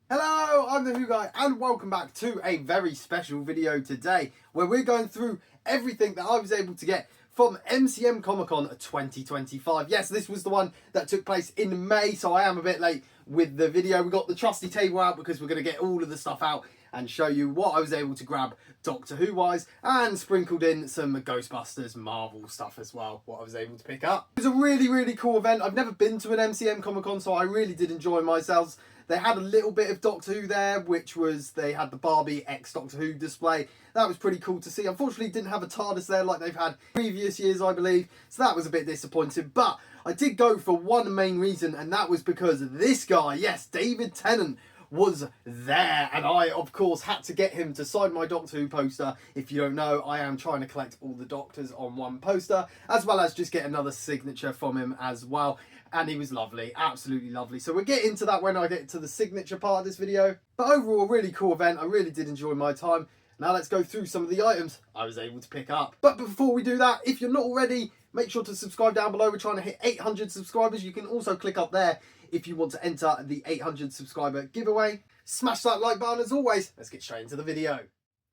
Hello, I'm the Who Guy and welcome back to a very special video today where we're going through everything that I was able to get from MCM Comic Con 2025. Yes, this was the one that took place in May, so I am a bit late with the video. We got the trusty table out because we're going to get all of the stuff out and show you what I was able to grab Doctor Who wise, and sprinkled in some Ghostbusters Marvel stuff as well, what I was able to pick up. It was a really cool event. I've never been to an MCM Comic Con, so I really did enjoy myself. They had a little bit of Doctor Who there, which was, they had the Barbie X Doctor Who display. That was pretty cool to see. Unfortunately, didn't have a TARDIS there like they've had previous years, I believe. So that was a bit disappointing. But I did go for one main reason, and that was because this guy, yes, David Tennant, was there, and I of course had to get him to sign my Doctor Who poster. If you don't know, I am trying to collect all the Doctors on one poster, as well as just get another signature from him as well. And he was lovely, absolutely lovely. So we'll get into that when I get to the signature part of this video. But overall, really cool event. I really did enjoy my time. Now let's go through some of the items I was able to pick up. But before we do that, if you're not already, make sure to subscribe down below. We're trying to hit 800 subscribers. You can also click up there if you want to enter the 800 subscriber giveaway. Smash that like button as always. Let's get straight into the video.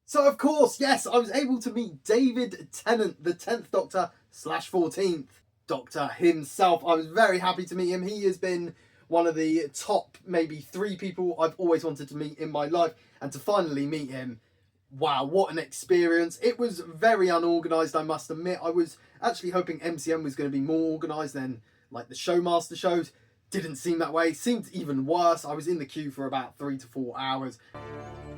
So of course, yes, I was able to meet David Tennant, the 10th Doctor / 14th Doctor himself. I was very happy to meet him. He has been one of the top maybe 3 people I've always wanted to meet in my life, and to finally meet him, wow, what an experience. It was very unorganised, I must admit. I was actually hoping MCM was going to be more organised than like the Showmaster shows. Didn't seem that way. Seemed even worse. I was in the queue for about 3 to 4 hours.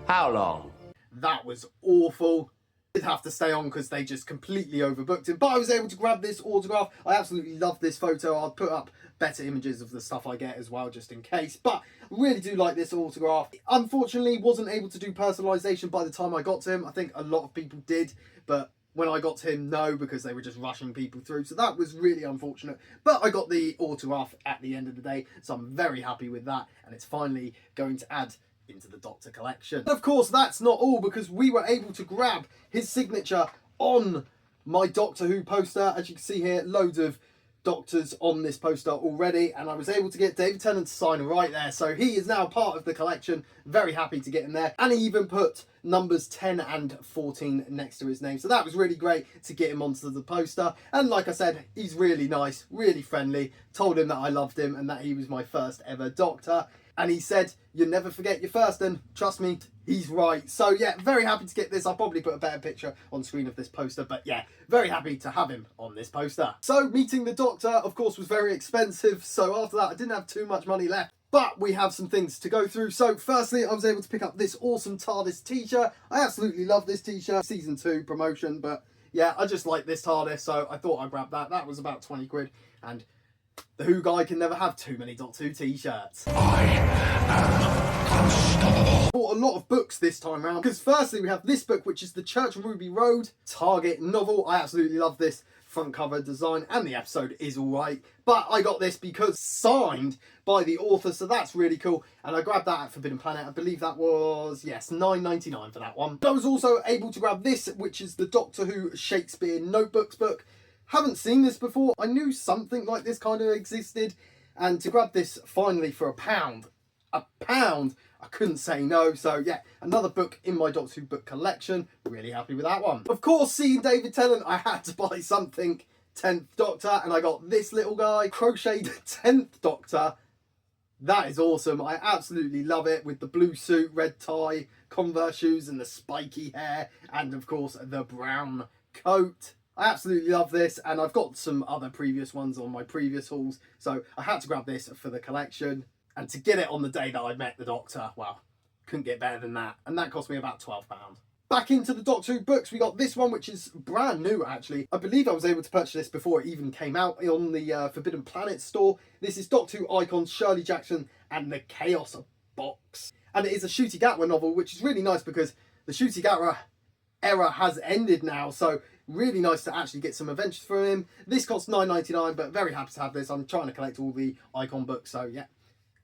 How long? That was awful. Did have to stay on because they just completely overbooked him. But I was able to grab this autograph. I absolutely love this photo. I'll put up better images of the stuff I get as well, just in case. But I really do like this autograph. Unfortunately, wasn't able to do personalisation by the time I got to him. I think a lot of people did, but when I got to him, no, because they were just rushing people through. So that was really unfortunate. But I got the autograph at the end of the day, so I'm very happy with that. And it's finally going to add into the Doctor collection. Of course, that's not all, because we were able to grab his signature on my Doctor Who poster. As you can see here, loads of Doctors on this poster already, and I was able to get David Tennant to sign right there, so he is now part of the collection. Very happy to get him there, and he even put numbers 10 and 14 next to his name, so that was really great to get him onto the poster. And like I said, he's really nice, really friendly. Told him that I loved him and that he was my first ever Doctor, and he said, "You never forget your first," and trust me, he's right. So yeah, very happy to get this. I'll probably put a better picture on screen of this poster, but yeah, very happy to have him on this poster. So meeting the Doctor, of course, was very expensive. So after that, I didn't have too much money left. But we have some things to go through. So firstly, I was able to pick up this awesome TARDIS t-shirt. I absolutely love this t-shirt. Season 2 promotion, but yeah, I just like this TARDIS, so I thought I'd grab that. That was about 20 quid, and the Who Guy can never have too many Doctor Who t-shirts. I am unstoppable. Bought a lot of books this time around, because firstly we have this book, which is the Church of Ruby Road Target novel. I absolutely love this front cover design, and the episode is alright, but I got this because signed by the author, so that's really cool. And I grabbed that at Forbidden Planet. I believe that was, yes, £9.99 for that one. I was also able to grab this, which is the Doctor Who Shakespeare Notebooks book. Haven't seen this before. I knew something like this kind of existed, and to grab this finally for £1, I couldn't say no. So yeah, another book in my Doctor Who book collection. Really happy with that one. Of course, seeing David Tennant, I had to buy something 10th Doctor, and I got this little guy, crocheted 10th Doctor. That is awesome. I absolutely love it, with the blue suit, red tie, Converse shoes, and the spiky hair, and of course the brown coat. I absolutely love this, and I've got some other previous ones on my previous hauls, so I had to grab this for the collection. And to get it on the day that I met the Doctor, well, couldn't get better than that. And that cost me about £12. Back into the Doctor Who books, we got this one, which is brand new actually. I believe I was able to purchase this before it even came out on the Forbidden Planet store. This is Doctor Who icons Shirley Jackson and the Chaos box. And it is a Ncuti Gatwa novel, which is really nice because the Ncuti Gatwa era has ended now, so really nice to actually get some adventures from him. This costs £9.99, but very happy to have this. I'm trying to collect all the icon books, so yeah,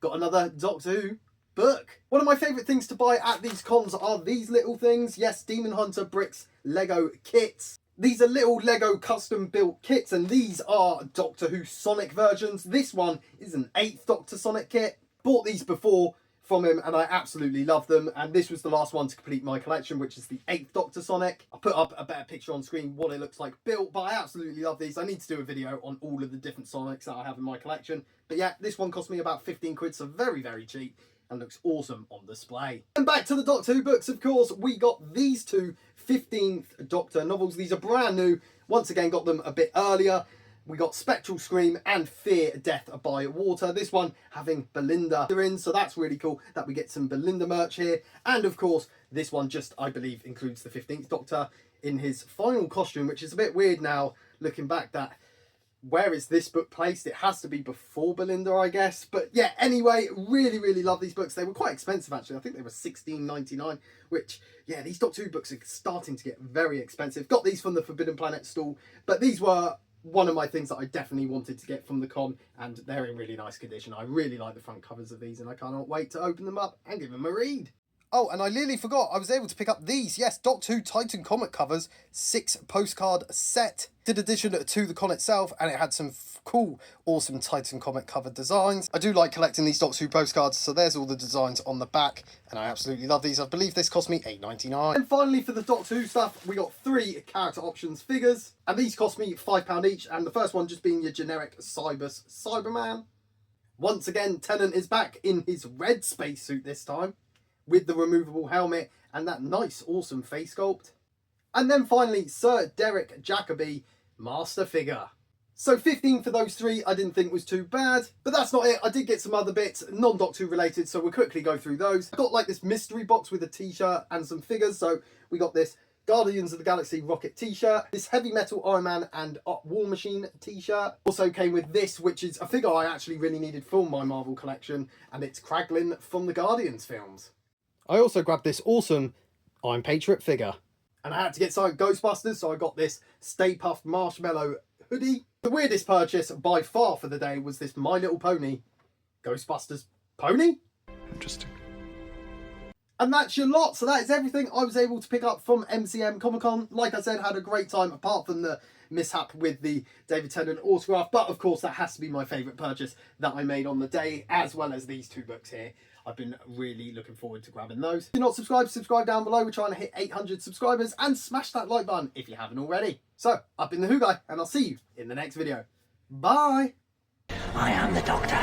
got another Doctor Who book. One of my favourite things to buy at these cons are these little things. Yes, Demon Hunter bricks Lego kits. These are little Lego custom built kits, and these are Doctor Who Sonic versions. This one is an 8th Doctor Sonic kit. Bought these before from him and I absolutely love them, and this was the last one to complete my collection, which is the 8th Doctor Sonic. I'll put up a better picture on screen what it looks like built, but I absolutely love these. I need to do a video on all of the different Sonics that I have in my collection. But yeah, this one cost me about 15 quid, so very, very cheap, and looks awesome on display. And back to the Doctor Who books, of course, we got these two 15th Doctor novels. These are brand new. Once again, got them a bit earlier. We got Spectral Scream and Fear Death by Water. This one having Belinda in, so that's really cool that we get some Belinda merch here. And of course, this one just, I believe, includes the 15th Doctor in his final costume, which is a bit weird now, looking back, that where is this book placed? It has to be before Belinda, I guess. But yeah, anyway, really, really love these books. They were quite expensive, actually. I think they were $16.99, which, yeah, these Doctor Who books are starting to get very expensive. Got these from the Forbidden Planet stall, but these were one of my things that I definitely wanted to get from the con, and they're in really nice condition. I really like the front covers of these, and I cannot wait to open them up and give them a read. Oh, and I nearly forgot, I was able to pick up these. Yes, Doctor Who Titan comic covers, 6 postcard set. Did addition to the con itself, and it had some cool, awesome Titan comic cover designs. I do like collecting these Doctor Who postcards, so there's all the designs on the back, and I absolutely love these. I believe this cost me $8.99. And finally, for the Doctor Who stuff, we got 3 character options figures, and these cost me £5 each, and the first one just being your generic Cybus Cyberman. Once again, Tennant is back in his red spacesuit this time, with the removable helmet and that nice, awesome face sculpt. And then finally, Sir Derek Jacobi Master figure. So 15 for those 3 I didn't think was too bad, but that's not it. I did get some other bits, non-Doctor Who related, so we'll quickly go through those. I got like this mystery box with a t-shirt and some figures, so we got this Guardians of the Galaxy Rocket t-shirt, this Heavy Metal Iron Man and War Machine t-shirt. Also came with this, which is a figure I actually really needed for my Marvel collection, and it's Kraglin from the Guardians films. I also grabbed this awesome I'm Patriot figure. And I had to get some Ghostbusters, so I got this Stay Puft Marshmallow hoodie. The weirdest purchase by far for the day was this My Little Pony Ghostbusters pony. Interesting. And that's your lot. So that is everything I was able to pick up from MCM Comic Con. Like I said, had a great time, apart from the mishap with the David Tennant autograph. But of course, that has to be my favourite purchase that I made on the day, as well as these 2 books here. I've been really looking forward to grabbing those. If you're not subscribed, subscribe down below. We're trying to hit 800 subscribers, and smash that like button if you haven't already. So, I've been the Who Guy, and I'll see you in the next video. Bye! I am the Doctor.